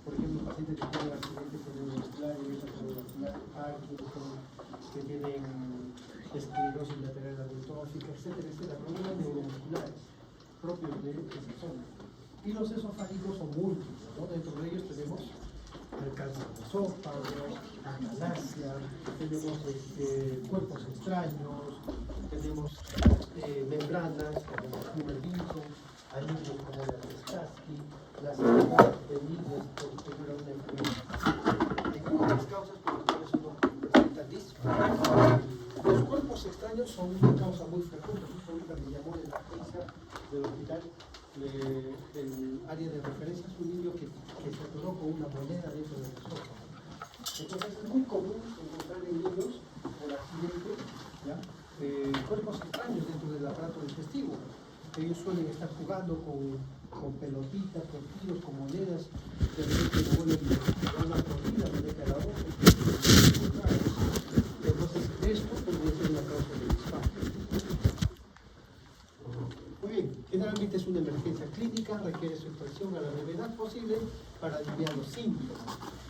por ejemplo, pacientes que tienen accidentes cerebrovasculares, cardiovascular, Parkinson, que tienen esclerosis lateral amiotrófica, etcétera, etcétera, problemas neuromusculares propios de esa zona. Y los esofágicos son múltiples, ¿no? Dentro de ellos tenemos el cáncer de esófago, atalasia, tenemos cuerpos extraños, tenemos membranas como el Plummer Vinson, anillos como la Tescaski, las enfermedades benignas posterior a una enfermedad. Hay muchas causas por las cuales uno presenta disfunción. Los cuerpos extraños son una causa muy frecuente. Justo ahorita me llamó de la agencia del hospital del área de referencia, es un niño que se atoró con una moneda dentro del esófago. Entonces es muy común encontrar en niños por accidente, ¿ya? Cuerpos extraños dentro del aparato digestivo. Ellos suelen estar jugando con pelotitas, con tiros, con monedas, de repente le vuelven una mordida, le mete a la boca. Entonces esto podría ser una causa de disfagia. Muy bien, generalmente es una emergencia clínica, requiere su extracción a la brevedad posible para aliviar los síntomas,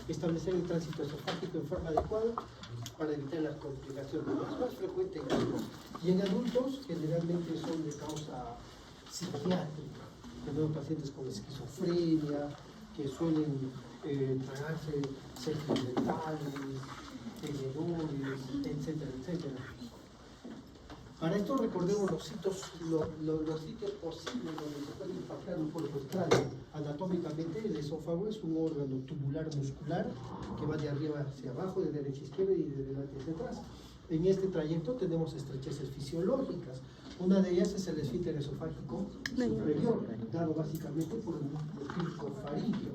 establecer el tránsito esofágico en forma adecuada para evitar las complicaciones. Es más frecuente en niños y en adultos generalmente son de causa psiquiátrica. Tenemos pacientes con esquizofrenia que suelen tragarse sentimentales, tenedores, etcétera, etcétera. Para esto recordemos los sitios posibles donde se puede impactar un cuerpo extraño. Anatómicamente el esófago es un órgano tubular muscular que va de arriba hacia abajo, de derecha a izquierda y de delante hacia atrás. En este trayecto tenemos estrecheces fisiológicas. Una de ellas es el esfínter esofágico superior, dado básicamente por el músculo faríngeo.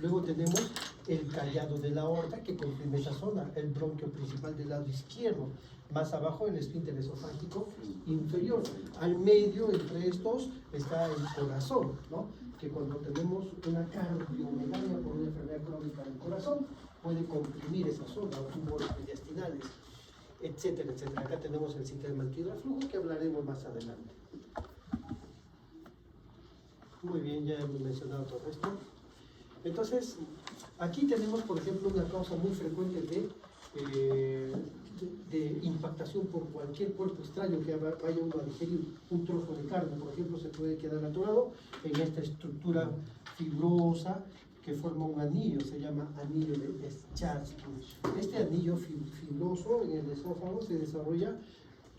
Luego tenemos el callado de la aorta que comprime esa zona, el bronquio principal del lado izquierdo. Más abajo el esfínter esofágico inferior. Al medio, entre estos, está el corazón, ¿no? Que cuando tenemos una cardiomegalia por una enfermedad crónica del corazón, puede comprimir esa zona, tumores mediastinales, etcétera, etcétera. Acá tenemos el sistema antidraflujo que hablaremos más adelante. Muy bien, ya hemos mencionado todo esto. Entonces, aquí tenemos, por ejemplo, una causa muy frecuente de impactación por cualquier cuerpo extraño que vaya uno a digerir. Un trozo de carne, por ejemplo, se puede quedar atorado en esta estructura fibrosa que forma un anillo, se llama anillo de Schwarzkopf. Este anillo fibroso en el esófago se desarrolla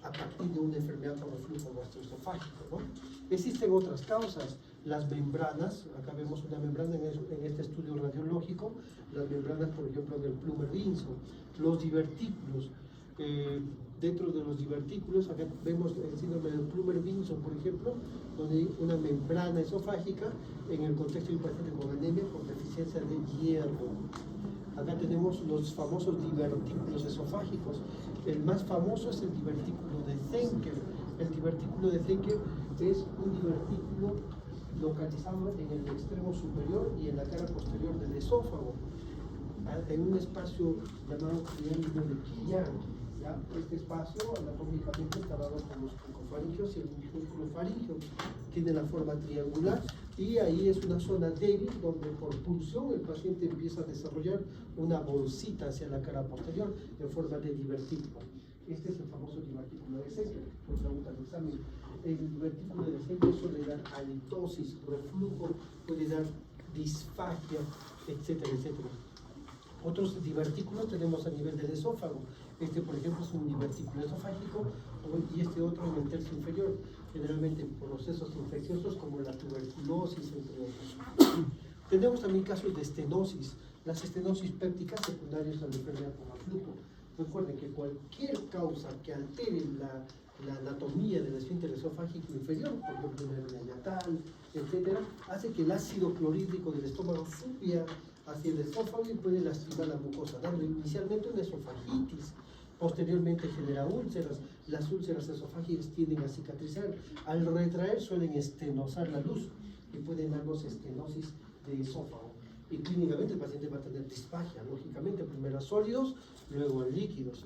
a partir de una enfermedad por reflujo gastroesofágico, ¿no? Existen otras causas, las membranas, acá vemos una membrana en este estudio radiológico, las membranas, por ejemplo, del Plummer Vinson, los divertículos. Dentro de los divertículos, acá vemos el síndrome del Plummer Vinson, por ejemplo, donde hay una membrana esofágica en el contexto de un paciente con anemia por deficiencia de hierro. Acá tenemos los famosos divertículos esofágicos. El más famoso es el divertículo de Zenker. El divertículo de Zenker es un divertículo localizado en el extremo superior y en la cara posterior del esófago, en un espacio llamado triángulo de Killian. ¿Ya? Este espacio anatómicamente está dado por los broncofaringios y el músculo faríngeo. Tiene la forma triangular y ahí es una zona débil donde por pulsión el paciente empieza a desarrollar una bolsita hacia la cara posterior en forma de divertículo. Este es el famoso divertículo de Zenker, por pregunta del examen. El divertículo de Zenker suele dar halitosis, reflujo, puede dar disfagia, etcétera, etcétera. Otros divertículos tenemos a nivel del esófago. Este, por ejemplo, es un divertículo esofágico y este otro en el tercio inferior, generalmente por procesos infecciosos como la tuberculosis, entre otros. Tenemos también casos de estenosis. Las estenosis pépticas secundarias a la enfermedad por reflujo. Recuerden que cualquier causa que altere la anatomía del esfínter esofágico inferior, por ejemplo, una hernia yatal, etcétera, hace que el ácido clorhídrico del estómago suba hacia el esófago y puede lastimar la mucosa, dando inicialmente una esofagitis. Posteriormente genera úlceras. Las úlceras esofágicas tienden a cicatrizar. Al retraer suelen estenosar la luz y pueden darnos estenosis de esófago. Y clínicamente el paciente va a tener disfagia, lógicamente, primero a sólidos, luego a líquidos.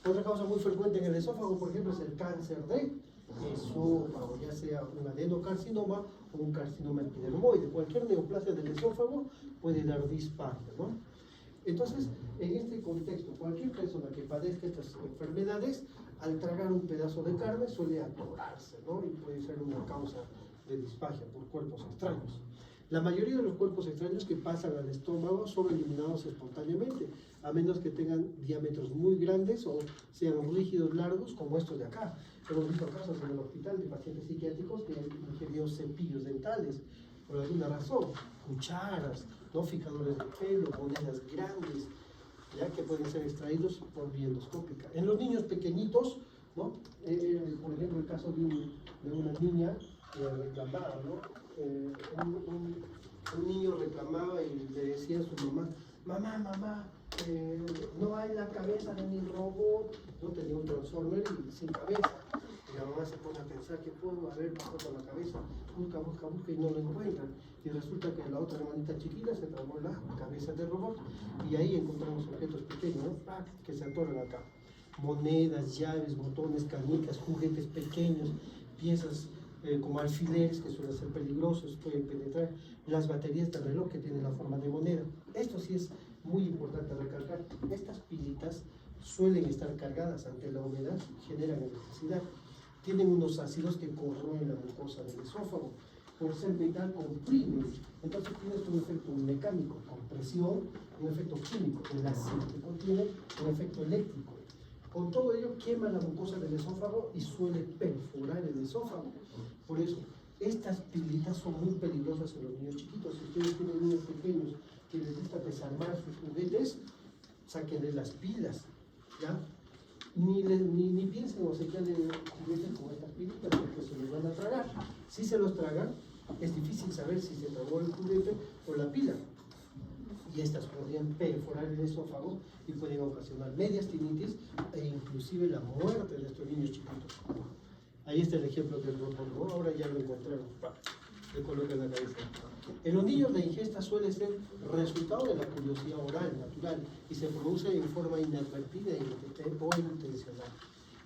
Otra causa muy frecuente en el esófago, por ejemplo, es el cáncer de esófago, ya sea un adenocarcinoma o un carcinoma epidermoide. Cualquier neoplasia del esófago puede dar disfagia, ¿no? Entonces, en este contexto, cualquier persona que padezca estas enfermedades, al tragar un pedazo de carne suele atorarse, ¿no? Y puede ser una causa de disfagia por cuerpos extraños. La mayoría de los cuerpos extraños que pasan al estómago son eliminados espontáneamente, a menos que tengan diámetros muy grandes o sean rígidos largos, como estos de acá. Hemos visto casos en el hospital de pacientes psiquiátricos que han ingerido cepillos dentales, por alguna razón, cucharas, ¿no? Fijadores de pelo, monedas grandes, ya que pueden ser extraídos por vía endoscópica. En los niños pequeñitos, ¿no? Por ejemplo, el caso de una niña que reclamaba, ¿no? Un niño reclamaba y le decía a su mamá, mamá, no hay la cabeza de mi robot, no tenía un transformer y sin cabeza. Y la mamá se pone a pensar que puedo haber pasado con la cabeza, busca y no lo encuentran. Y resulta que la otra hermanita chiquita se trabó la cabeza del robot y ahí encontramos objetos pequeños, ¿no? Que se atoran acá. Monedas, llaves, botones, canicas, juguetes pequeños, piezas como alfileres que suelen ser peligrosos, pueden penetrar, las baterías de reloj que tienen la forma de moneda. Esto sí es muy importante recalcar. Estas pilitas suelen estar cargadas ante la humedad, generan electricidad. Tienen unos ácidos que corroen la mucosa del esófago. Por ser metal, comprimen. Entonces tienes un efecto mecánico, compresión, un efecto químico. El ácido que contiene un efecto eléctrico. Con todo ello quema la mucosa del esófago y suele perforar el esófago. Por eso, estas pilitas son muy peligrosas en los niños chiquitos. Si ustedes tienen niños pequeños que les gusta desarmar sus juguetes, sáquenle las pilas, ¿ya? Ni piensen o se queden juguetes con estas pilitas porque se los van a tragar. Si se los tragan, es difícil saber si se tragó el juguete o la pila. Y estas podrían perforar el esófago y pueden ocasionar medias tinitis e inclusive la muerte de estos niños chiquitos. Ahí está el ejemplo del robot, ¿no? Ahora ya lo encontraron. Le colocan la cabeza. En los niños la ingesta suele ser resultado de la curiosidad oral natural y se produce en forma inadvertida o intencional.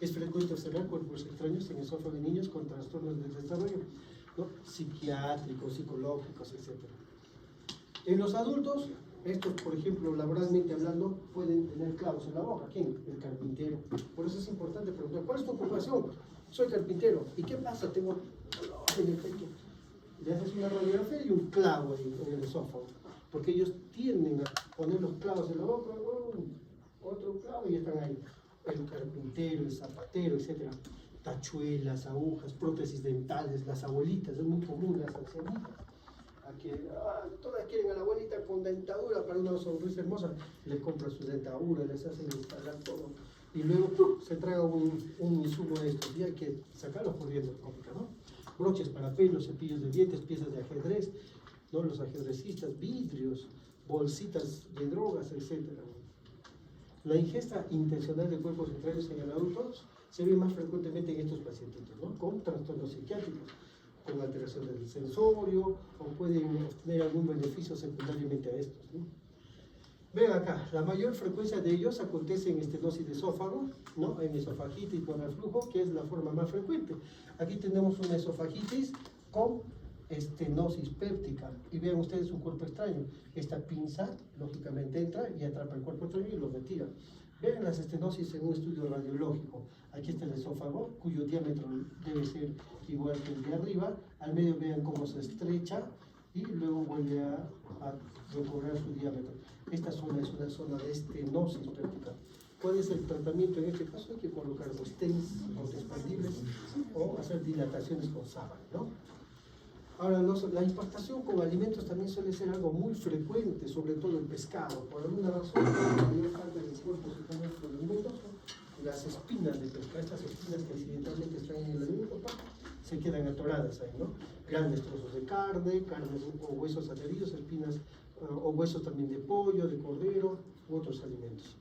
Es frecuente observar cuerpos extraños en el esófago de niños con trastornos del desarrollo, ¿no? Psiquiátricos, psicológicos, etc. En los adultos, estos, por ejemplo, laboralmente hablando, pueden tener clavos en la boca. ¿Quién? El carpintero. Por eso es importante preguntar, ¿cuál es tu ocupación? Soy carpintero. ¿Y qué pasa? Tengo dolor en el pecho. Le haces una radiografía y un clavo en el esófago. Porque ellos tienden a poner los clavos en la boca, otro clavo y están ahí. El carpintero, el zapatero, etc. Tachuelas, agujas, prótesis dentales, las abuelitas, es muy común, las ancianitas. Todas quieren a la abuelita con dentadura para una sonrisa hermosa, les compra su dentadura, les hacen instalar todo y luego se traga un insumo de estos y hay que sacarlos por vía endoscópica, ¿no? Broches para pelos, cepillos de dientes, piezas de ajedrez, ¿no? Los ajedrecistas, vidrios, bolsitas de drogas, etc. La ingesta intencional de cuerpos extraños en el adulto se ve más frecuentemente en estos pacientitos, ¿no? Con trastornos psiquiátricos, con alteración del sensorio, o pueden obtener algún beneficio secundariamente a estos, ¿no? Ven acá, la mayor frecuencia de ellos acontece en estenosis de esófago, ¿no? En esofagitis por reflujo, que es la forma más frecuente. Aquí tenemos una esofagitis con estenosis péptica, y vean ustedes un cuerpo extraño. Esta pinza, lógicamente, entra y atrapa el cuerpo extraño y lo retira. Vean las estenosis en un estudio radiológico. Aquí está el esófago, cuyo diámetro debe ser igual que el de arriba. Al medio vean cómo se estrecha y luego vuelve a recobrar su diámetro. Esta zona es una zona de estenosis péptica. ¿Cuál es el tratamiento en este caso? Hay que colocar stents autoexpandibles o hacer dilataciones con sábana, ¿no? Ahora, la impactación con alimentos también suele ser algo muy frecuente, sobre todo el pescado. Por alguna razón, la mayor parte del cuerpo se come por alimentos, las espinas de pescado, estas espinas que accidentalmente están en el alimento, se quedan atoradas ahí, ¿no? Grandes trozos de carne o huesos adheridos, espinas o huesos también de pollo, de cordero u otros alimentos.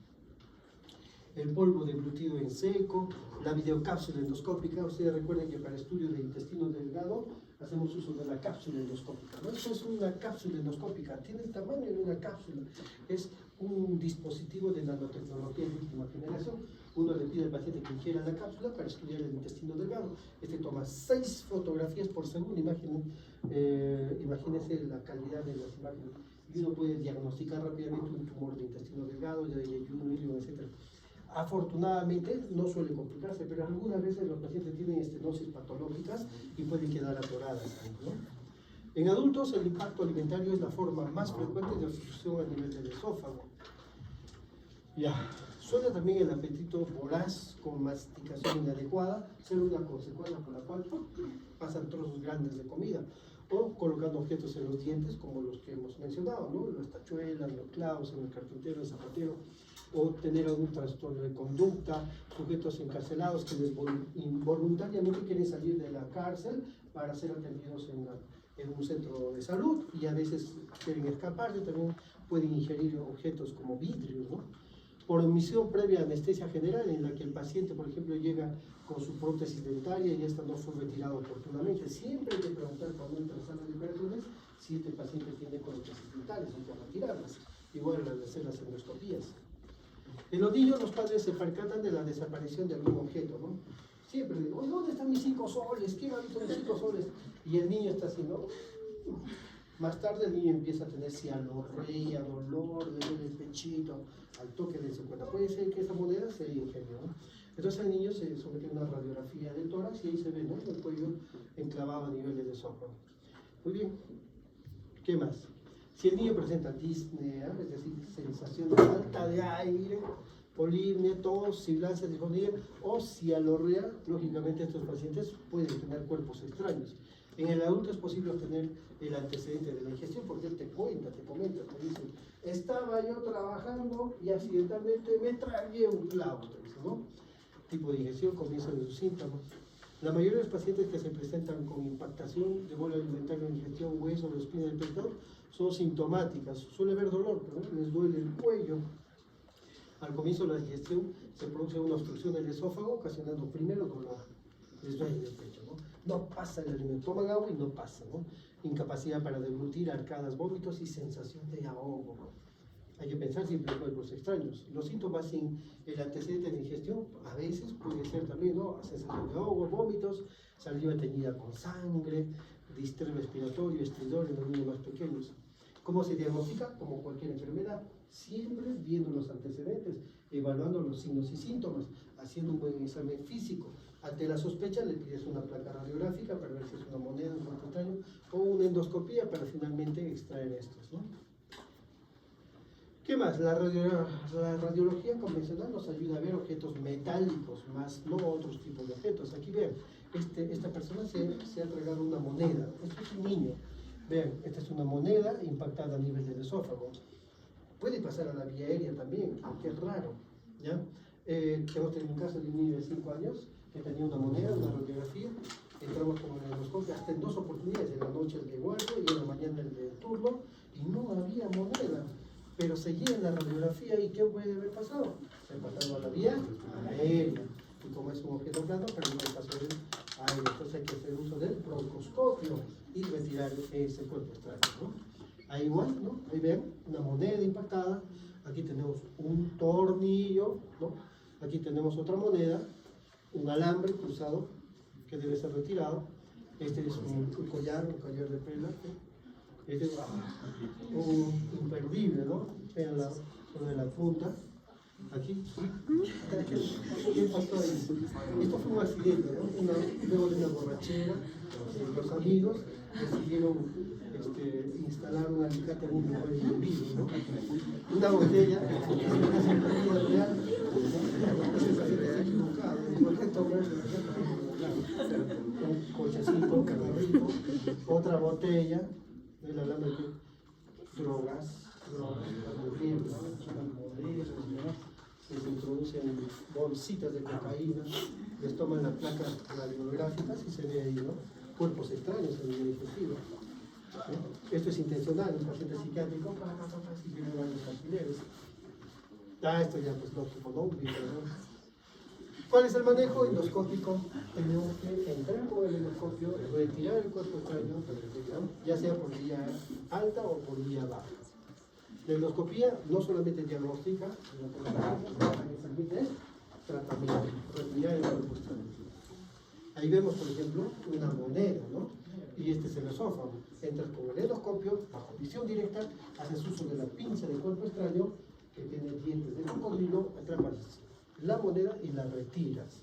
El polvo deglutido en seco, la videocápsula endoscópica. Ustedes recuerden que para estudios de intestino delgado hacemos uso de la cápsula endoscópica, ¿no? Esto es una cápsula endoscópica, tiene el tamaño de una cápsula, es un dispositivo de nanotecnología de última generación. Uno le pide al paciente que ingiera la cápsula para estudiar el intestino delgado. Este toma 6 fotografías por segundo, Imagínense la calidad de las imágenes. Y uno puede diagnosticar rápidamente un tumor de intestino delgado, de ayuno, hígado, etc. Afortunadamente no suele complicarse, pero algunas veces los pacientes tienen estenosis patológicas y pueden quedar atoradas ahí, ¿no? En adultos el impacto alimentario es la forma más frecuente de obstrucción a nivel del esófago. Ya, suele también el apetito voraz con masticación inadecuada ser una consecuencia por la cual pasan trozos grandes de comida, o colocando objetos en los dientes como los que hemos mencionado, ¿no? Las tachuelas, los clavos en el carpintero, el zapatero, o tener algún trastorno de conducta, sujetos encarcelados que involuntariamente quieren salir de la cárcel para ser atendidos en un centro de salud, y a veces quieren escapar, y también pueden ingerir objetos como vidrios, ¿no? Por omisión previa anestesia general, en la que el paciente, por ejemplo, llega con su prótesis dentaria y esta no fue retirada oportunamente. Siempre hay que preguntar cuando entra en sala de operaciones si este paciente tiene prótesis dentarias, hay que retirarlas, igual al hacer las endoscopías. En los niños, los padres se percatan de la desaparición de algún objeto, ¿no? Siempre digo, ¿dónde están mis 5 soles? ¿Qué han visto mis 5 soles? Y el niño está así, ¿no? Más tarde el niño empieza a tener cialorrea, dolor, le duele el pechito, al toque de su cuenta. Puede ser que esa moneda se ingenió, ¿no? Entonces el niño se somete a una radiografía del tórax y ahí se ve, ¿no?, el cuello enclavado a nivel del esófago. Muy bien, ¿qué más? Si el niño presenta disnea, es decir, sensación de falta de aire, polimnia, tos, sibilancia, disfonía o cialorrea, lógicamente estos pacientes pueden tener cuerpos extraños. En el adulto es posible obtener el antecedente de la ingestión porque él te comenta, te dice, estaba yo trabajando y accidentalmente me tragué un clavo, ¿no? Tipo de ingestión, comienzo de sus síntomas. La mayoría de los pacientes que se presentan con impactación de bolo alimentario, ingestión, hueso o espina del pecho son sintomáticas. Suele haber dolor, pero les duele el cuello. Al comienzo de la digestión se produce una obstrucción del esófago, ocasionando primero dolor. Les duele el pecho, ¿no? No pasa el alimento, toman agua y no pasa, ¿no? Incapacidad para deglutir, arcadas, vómitos y sensación de ahogo. Hay que pensar siempre en cuerpos extraños. Los síntomas sin el antecedente de ingestión a veces puede ser también, ¿no?, sensación de ahogo, vómitos, saliva teñida con sangre, distrés respiratorio, estridor en los niños más pequeños. ¿Cómo se diagnostica? Como cualquier enfermedad, siempre viendo los antecedentes, evaluando los signos y síntomas, haciendo un buen examen físico. Ante la sospecha le pides una placa radiográfica para ver si es una moneda, un cuerpo extraño, o una endoscopía para finalmente extraer estos, ¿no? ¿Qué más? La radiología convencional nos ayuda a ver objetos metálicos, más no otros tipos de objetos. Aquí vean, esta persona se ha tragado una moneda. Esto es un niño. Vean, esta es una moneda impactada a nivel del esófago. Puede pasar a la vía aérea también, aunque es raro, ¿ya? Hemos tenido un caso de un niño de 5 años que tenía una moneda, una radiografía. Entramos con el endoscopio hasta en 2 oportunidades, en la noche el de guardia y en la mañana el de turno, y no había moneda. Pero seguía en la radiografía, ¿y qué puede haber pasado? Se ha pasado a la vía aérea, y como es un objeto plano, pero no pasó del aire. Entonces hay que hacer uso del broncoscopio y retirar ese cuerpo extraño, ¿no? Ahí igual, ¿no? Ahí ven, una moneda impactada, aquí tenemos un tornillo, ¿no? Aquí tenemos otra moneda, un alambre cruzado que debe ser retirado. Este es un collar de perla, ¿no? Este es un imperdible, ¿no? Vean sobre la punta, aquí. ¿Qué pasó ahí? Esto fue un accidente, ¿no? Luego de una borrachera, los amigos decidieron instalar un alicate en un lugar indebido, ¿no? Una botella, una sintonía real, un cochecito, un carrito, otra botella. El alambre que drogas, las mujeres, modelos, les introducen bolsitas de cocaína, les toman las placas radiográficas y se ve ahí, ¿no?, cuerpos extraños en el digestivo. ¿Sí? Esto es intencional, un paciente psiquiátrico, si tiene varios alquileres. Esto ya pues lógico, ¿no? ¿Cuál es el manejo endoscópico? Tenemos que entrar con el endoscopio, retirar el cuerpo extraño, ya sea por vía alta o por vía baja. La endoscopía no solamente diagnostica, sino que también es tratamiento, retirar el cuerpo extraño. Ahí vemos, por ejemplo, una moneda, ¿no? y este es el esófago. Entras con el endoscopio, bajo visión directa, haces uso de la pinza de cuerpo extraño que tiene dientes de cocodrilo, atrapas la moneda y la retiras.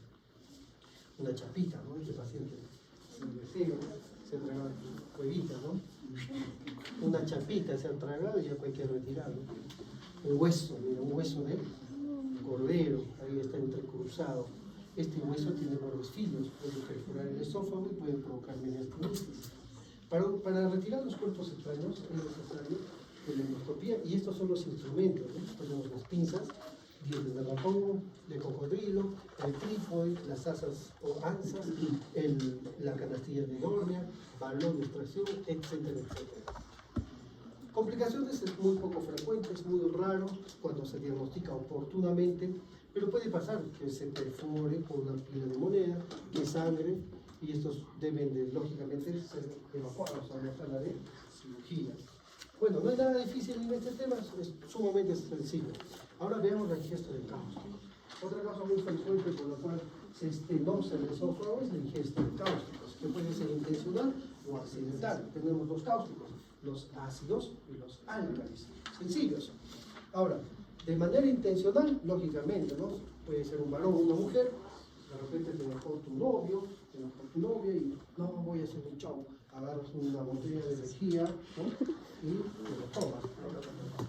Una chapita, ¿no? Este paciente sin deseo se ha tragado huevita, ¿no? Una chapita se ha tragado y ya hay que retirarlo. Un hueso, mira, un hueso de cordero, ahí está entrecruzado. Este hueso tiene varios filos, puede perforar el esófago y puede provocar meningitis. Para retirar los cuerpos extraños es necesario la endoscopía, y estos son los instrumentos, ¿no? Tenemos las pinzas, dientes de ratón, de cocodrilo, el trípode, las asas o anzas, la canastilla de Dornia, balón de extracción, etcétera, etcétera. Complicaciones es muy poco frecuente, es muy raro cuando se diagnostica oportunamente, pero puede pasar que se perfore por una pila de moneda, que sangre, y estos deben de, lógicamente, ser evacuados a la sala de cirugía. Bueno, no hay nada difícil en este tema, es sumamente sencillo. Ahora veamos la ingesta de cáusticos. Otra cosa muy frecuente por la cual se estenosa el esófago es la ingesta de cáusticos, que puede ser intencional o accidental. Tenemos dos cáusticos, los ácidos y los álcalis, sencillos. Ahora, de manera intencional, lógicamente, ¿no? Puede ser un varón o una mujer, de repente te dejó tu novio, te dejó tu novia y no voy a hacer un chau, agarras una botella de lejía, ¿no? Y te lo tomas, ¿no?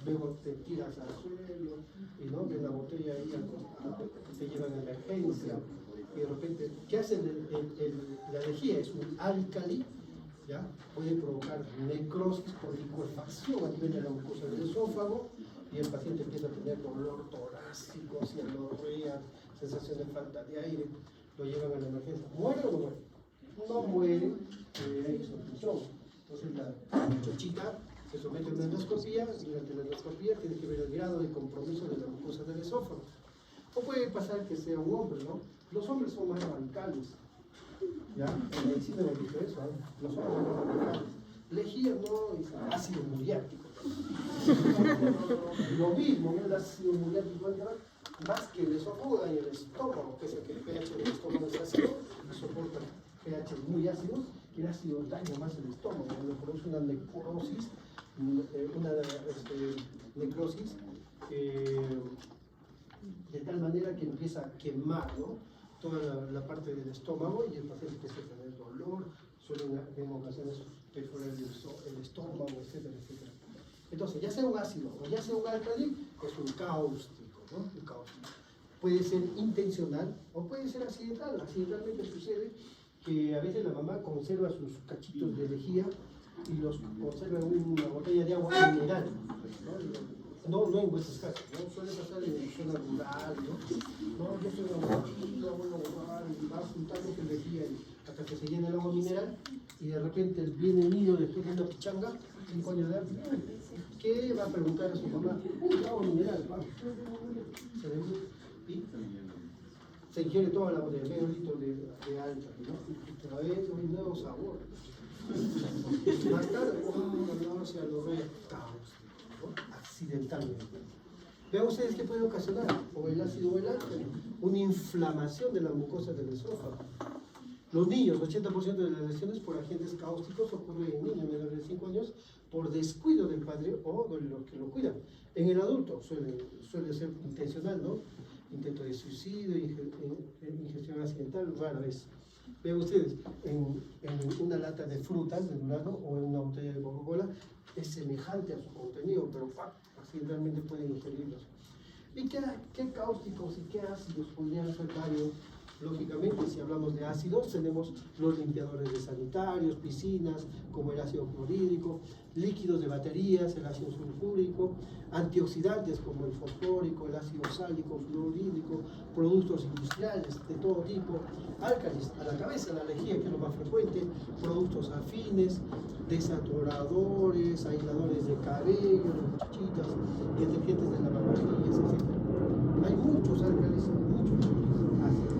Luego te tiras al suelo y no de la botella ahí te llevan a emergencia y de repente, ¿qué hace la lejía? Es un álcali, ¿ya? Puede provocar necrosis por licuefacción a nivel de la mucosa del esófago y el paciente empieza a tener dolor torácico, cianorrea, sensación de falta de aire, lo llevan a la emergencia. ¿Muere o no muere? No muere, hay solución. Entonces la muchachita se somete a una endoscopía, durante la endoscopía tiene que ver el grado de compromiso de la mucosa del esófago. O puede pasar que sea un hombre, ¿no? Los hombres son más radicales. ¿Ya? En medicina hemos visto eso, ¿eh? Los hombres son más radicales. Lejía no es ácido muriático. Lo mismo, ¿no? El ácido muriático entra más que el esófago y el estómago, pese a que el pH del estómago es ácido, soporta pH muy ácidos, y el ácido daña más el estómago, le produce una necrosis, necrosis de tal manera que empieza a quemar, ¿no? Toda la parte del estómago y el paciente empieza a tener dolor, suelen en ocasiones perforar el estómago, etcétera, etcétera. Entonces, ya sea un ácido o ya sea un álcali, es un cáustico, ¿no? Un cáustico. Puede ser intencional o puede ser accidental. Accidentalmente sucede que a veces la mamá conserva sus cachitos de lejía y los conserva en una botella de agua mineral, no en vuestras casas, ¿no? Suele pasar en zona rural, ¿no? Yo estoy en una botella, voy a borrar y va juntando que lejía hasta que se llena el agua mineral y de repente viene el niño después de una pichanga, 5 años de edad, ¿qué va a preguntar a su mamá? Agua mineral, vamos. Y se ingiere toda la botella, medio litro de alta, ¿no? Y otra vez un nuevo sabor. Más tarde, no se alorrea cáustico, ¿no? Accidentalmente. Vean ustedes qué puede ocasionar, o el ácido o el álcali, una inflamación de la mucosa del esófago. Los niños, 80% de las lesiones por agentes cáusticos ocurren en niños menores de 5 años por descuido del padre o de los que lo cuidan. En el adulto suele ser intencional, ¿no? Intento de suicidio, ingestión accidental, rara vez. Vean ustedes, en una lata de frutas de durazno o en una botella de Coca-Cola es semejante a su contenido, pero accidentalmente pueden ingerirlos. ¿Y qué cáusticos y qué ácidos podrían ser varios? Lógicamente, si hablamos de ácidos, tenemos los limpiadores de sanitarios, piscinas, como el ácido clorhídrico, líquidos de baterías, el ácido sulfúrico, antioxidantes como el fosfórico, el ácido sálico, fluorhídrico, productos industriales de todo tipo, álcalis a la cabeza, la lejía, que es lo más frecuente, productos afines, desaturadores, aisladores de cabello, de muchachitas, detergentes de lavavajillas, etc. Hay muchos álcalis, muchos ácidos.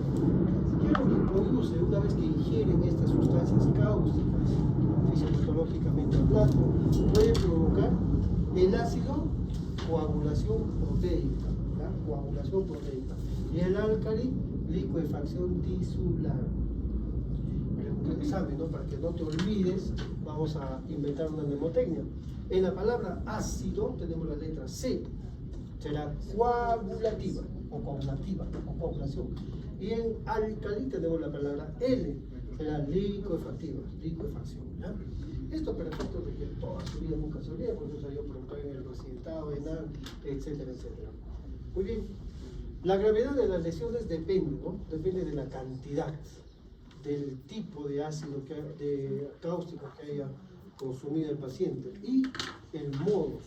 Quiero que produce, una vez que ingieren estas sustancias cáusticas, fisiopatológicamente hablando, puede provocar el ácido coagulación proteica, ¿verdad? Coagulación proteica, y el álcali licuefacción tisular. un examen, ¿no? Para que no te olvides, vamos a inventar una mnemotecnia. En la palabra ácido tenemos la letra C, será coagulativa o coagulativa o coagulación. Y en alcalí tenemos la palabra L, será licuefactiva, licuefacción. ¿Ya? Esto para efectos de que toda su vida nunca se olvida, por eso salió preguntado en el residentado, ENAR, etcétera, etcétera. Muy bien. La gravedad de las lesiones depende, ¿no? Depende de la cantidad, del tipo de ácido, de cáustico que haya consumido el paciente y el modo.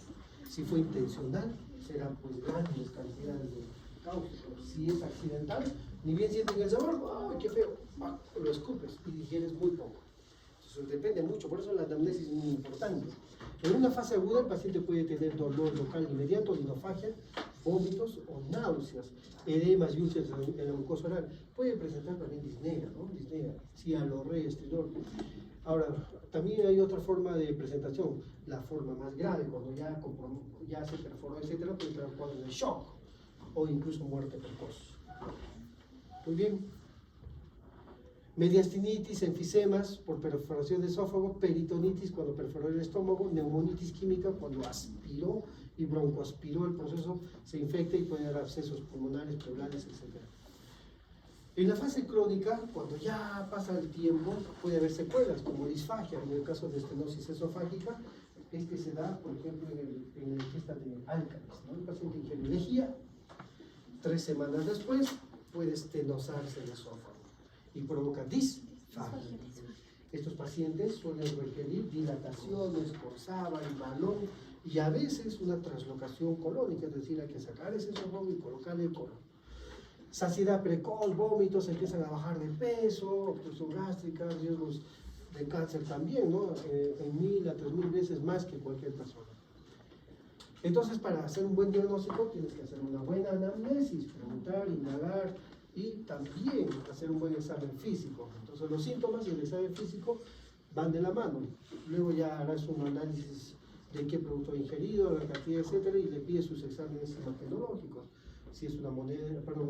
Si fue intencional, serán pues grandes cantidades de cáustico. Si es accidental, ni bien sienten el sabor, ¡ay, qué feo! Lo escupes y digieres muy poco. Entonces depende mucho, por eso la anamnesis es muy importante. En una fase aguda el paciente puede tener dolor local inmediato, dinofagia, vómitos o náuseas, edemas y úlceras en la mucosa oral. Puede presentar también disnea, ¿no? Disnea, cialorrea, estridor. Ahora, también hay otra forma de presentación, la forma más grave, cuando ya se perforó, etcétera, puede entrar cuadro de shock o incluso muerte precoz. Muy bien. Mediastinitis, enfisemas por perforación de esófago, peritonitis cuando perforó el estómago, neumonitis química cuando aspiró y broncoaspiró el proceso, se infecta y puede dar abscesos pulmonares, pleurales, etc. En la fase crónica, cuando ya pasa el tiempo, puede haber secuelas como disfagia, en el caso de estenosis esofágica, se da, por ejemplo, en el fiesta de Alcalis, ¿no? El paciente ingiere lejía, 3 semanas después puede estenosarse el esófago y provoca disfagia. Estos pacientes suelen requerir dilataciones por sábana y balón y a veces una translocación colónica, es decir, hay que sacar ese esófago y colocarle el colon. Saciedad precoz, vómitos, empiezan a bajar de peso, obstrucción gástrica, riesgos de cáncer también, ¿no? En 1000 a 3000 veces más que cualquier persona. Entonces, para hacer un buen diagnóstico tienes que hacer una buena anamnesis, preguntar, indagar, y también hacer un buen examen físico. Entonces los síntomas y el examen físico van de la mano. Luego ya harás un análisis de qué producto ha ingerido, la cantidad, etcétera, y le pides sus exámenes hematológicos. Si es una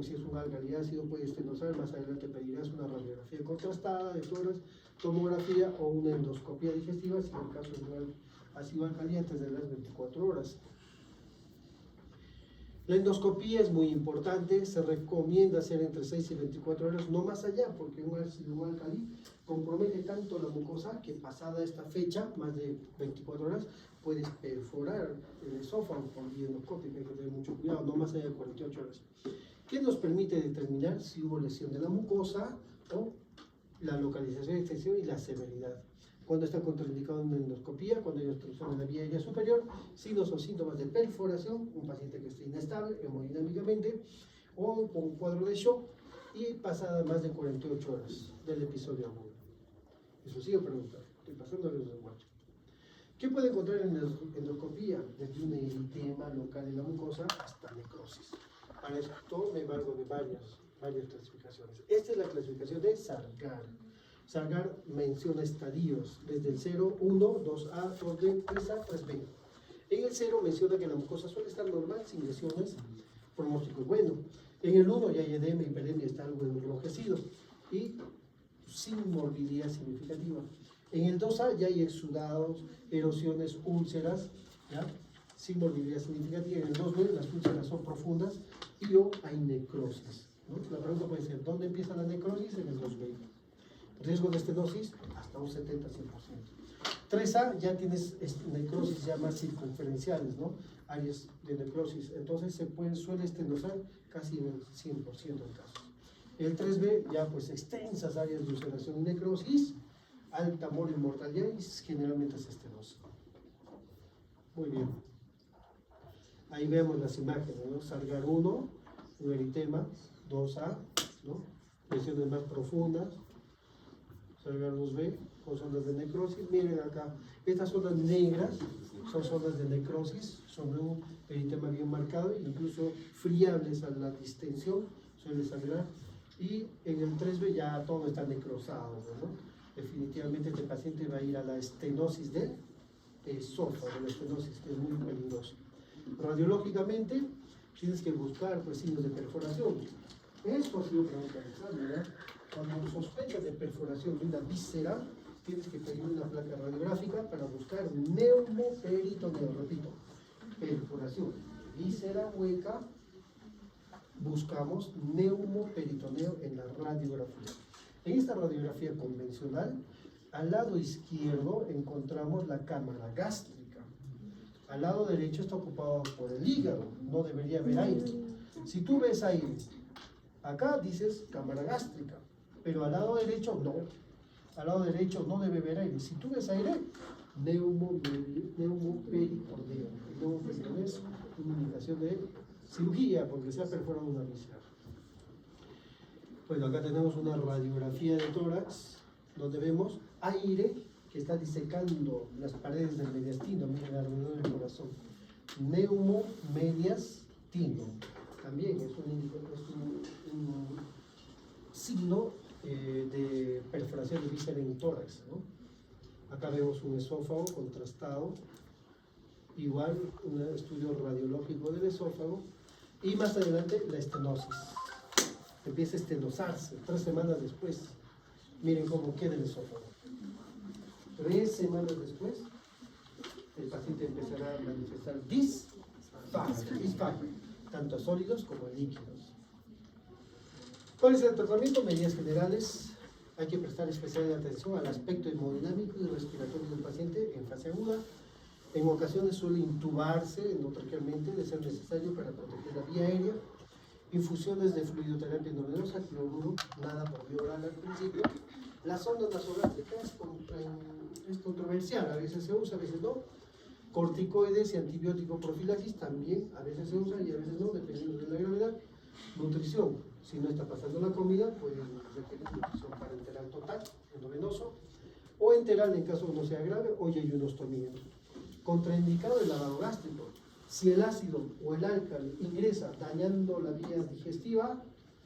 si es un álcali ácido, puedes estenosar. Más adelante pedirás una radiografía contrastada de tórax, tomografía o una endoscopia digestiva, si en el caso es un ácido alcalí antes de las 24 horas. La endoscopía es muy importante, se recomienda hacer entre 6 y 24 horas, no más allá, porque un ácido alcalí compromete tanto la mucosa que pasada esta fecha, más de 24 horas, puedes perforar el esófago por vía endoscópica, hay que tener mucho cuidado, no más allá de 48 horas. ¿Qué nos permite determinar si hubo lesión de la mucosa o la localización, extensión y la severidad? Cuando está contraindicado en endoscopía, cuando hay obstrucción en la vía aérea superior, signos o síntomas de perforación, un paciente que esté inestable hemodinámicamente o con un cuadro de shock y pasada más de 48 horas del episodio agudo. Eso sigue preguntando, estoy pasando a los desguachos. ¿Qué puede encontrar en la endoscopía? Desde un eritema local en la mucosa hasta necrosis. Para esto me valgo de varias clasificaciones. Esta es la clasificación de Sargar. Sargar menciona estadios, desde el 0, 1, 2A, 2B, 3A, 3B. En el 0 menciona que la mucosa suele estar normal, sin lesiones, pronóstico es bueno. En el 1 ya hay edema, hiperemia, está algo enrojecido y sin morbilidad significativa. En el 2A ya hay exudados, erosiones, úlceras, ¿ya? Sin morbilidad significativa. En el 2B las úlceras son profundas y o hay necrosis, ¿no? La pregunta puede ser, ¿dónde empieza la necrosis? En el 2B. Riesgo de estenosis hasta un 70-100%. 3A ya tienes necrosis ya más circunferenciales, ¿no? Áreas de necrosis, entonces suele estenosar casi en el 100% de casos. El 3B ya pues extensas áreas de ulceración y necrosis, alta morbimortalidad mortalidad y generalmente se estenosa. Muy bien. Ahí vemos las imágenes, ¿no? Sargar 1, un eritema, 2A, ¿no? Lesiones más profundas. Sargar 2B, con zonas de necrosis. Miren acá, estas zonas negras son zonas de necrosis, son un eritema bien marcado, incluso friables a la distensión, suele sangrar. Y en el 3B ya todo está necrosado, ¿no? Definitivamente este paciente va a ir a la estenosis del esófago, la estenosis, que es muy peligroso. Radiológicamente tienes que buscar pues, signos de perforación. Esto ha sido pregunta de examen, ¿verdad? Cuando sospechas de perforación de una víscera, tienes que pedir una placa radiográfica para buscar neumoperitoneo. Repito, perforación de víscera hueca, buscamos neumoperitoneo en la radiografía. En esta radiografía convencional, al lado izquierdo encontramos la cámara gástrica. Al lado derecho está ocupado por el hígado, no debería haber aire. Si tú ves aire, acá dices cámara gástrica, pero al lado derecho no. Al lado derecho no debe haber aire. Si tú ves aire, neumoperitoneo. El neumoperitoneo es una indicación de cirugía porque se ha perforado una víscera. Bueno, acá tenemos una radiografía de tórax donde vemos aire que está disecando las paredes del mediastino, miren alrededor del corazón. Neumomediastino. También es un signo de perforación de víscera en tórax, ¿no? Acá vemos un esófago contrastado, igual un estudio radiológico del esófago, y más adelante la estenosis. Empieza a estenosarse 3 semanas después. Miren cómo queda el esófago. 3 semanas después, el paciente empezará a manifestar disfagia, tanto sólidos como líquidos. ¿Cuál es el tratamiento? Medidas generales. Hay que prestar especial atención al aspecto hemodinámico y respiratorio del paciente en fase aguda. En ocasiones suele intubarse endotraquealmente de ser necesario para proteger la vía aérea. Infusiones de fluidoterapia endovenosa, cloruro, nada por vía oral al principio. La sonda nasogástrica es controversial, a veces se usa, a veces no. Corticoides y antibiótico profilaxis también, a veces se usa y a veces no, dependiendo de la gravedad. Nutrición, si no está pasando la comida, puede requerir nutrición parenteral total, endovenoso, o enteral en caso no sea grave, o yeyunostomía. Contraindicado el lavado gástrico. Si el ácido o el álcali ingresa dañando la vía digestiva,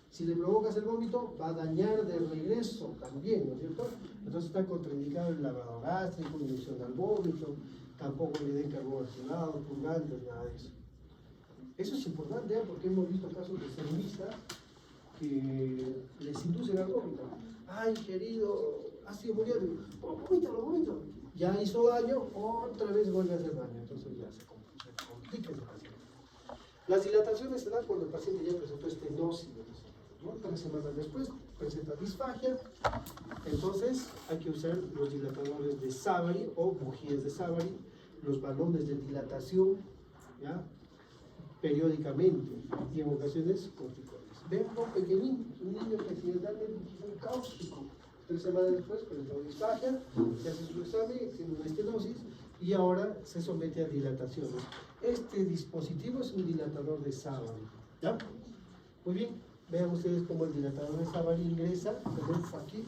si le provocas el vómito, va a dañar de regreso también, ¿no es cierto? Entonces está contraindicado el lavado gástrico, inducción al vómito, tampoco le den carbohidratos, purgantes, nada de eso. Eso es importante, ¿eh? Porque hemos visto casos de cervistas que les inducen al vómito. Ha ingerido ácido muriático, vómito. Ya hizo daño, otra vez vuelve a hacer daño, entonces ya se complica el paciente. Las dilataciones se dan cuando el paciente ya presentó estenosis, ¿no? 3 semanas después presenta disfagia, entonces hay que usar los dilatadores de Savary o bujías de Savary, los balones de dilatación, ¿ya? Periódicamente y en ocasiones corticoides. Ven un pequeñín, un niño que accidentalmente fue cáustico. 3 semanas después presentó disfagia, se hace su examen, tiene una estenosis y ahora se somete a dilataciones. Este dispositivo es un dilatador de Savary, ¿ya? Muy bien, vean ustedes cómo el dilatador de Savary ingresa, tenemos aquí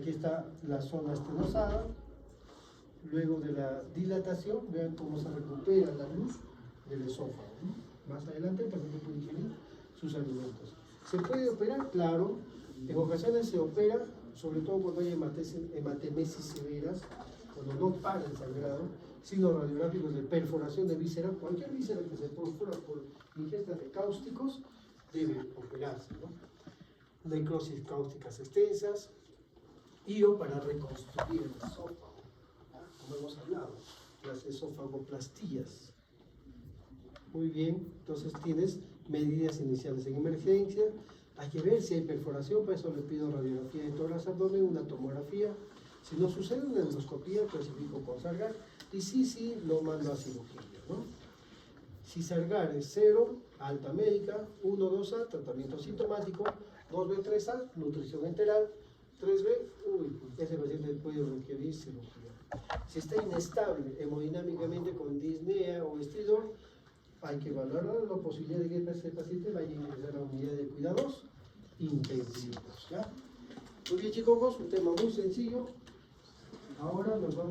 está la zona estenosada, luego de la dilatación, vean cómo se recupera la luz del esófago, ¿no? Más adelante el paciente puede ingerir sus alimentos. ¿Se puede operar? Claro, en ocasiones se opera, sobre todo cuando hay hematemesis severas, cuando no para el sangrado, signos radiográficos de perforación de víscera, cualquier víscera que se perfora por ingesta de cáusticos debe operarse, ¿no? Necrosis cáusticas extensas y o para reconstruir el esófago, ¿no? Como hemos hablado, las esofagoplastías. Muy bien, entonces tienes medidas iniciales en emergencia. Hay que ver si hay perforación, para eso le pido radiografía de tórax, abdomen, una tomografía. Si no sucede una endoscopía, clasifico con Sargar. Y sí, lo mando a cirugía, ¿no? Si Sargar es 0, alta médica, 1, 2A, tratamiento sintomático, 2B, 3A, nutrición enteral, 3B, ese paciente puede requerir cirugía. Si está inestable hemodinámicamente con disnea o estridor, hay que valorar la posibilidad de que este paciente vaya a ingresar a la unidad de cuidados intensivos, ¿ya? Muy bien, chicos, un tema muy sencillo. Ahora nos vamos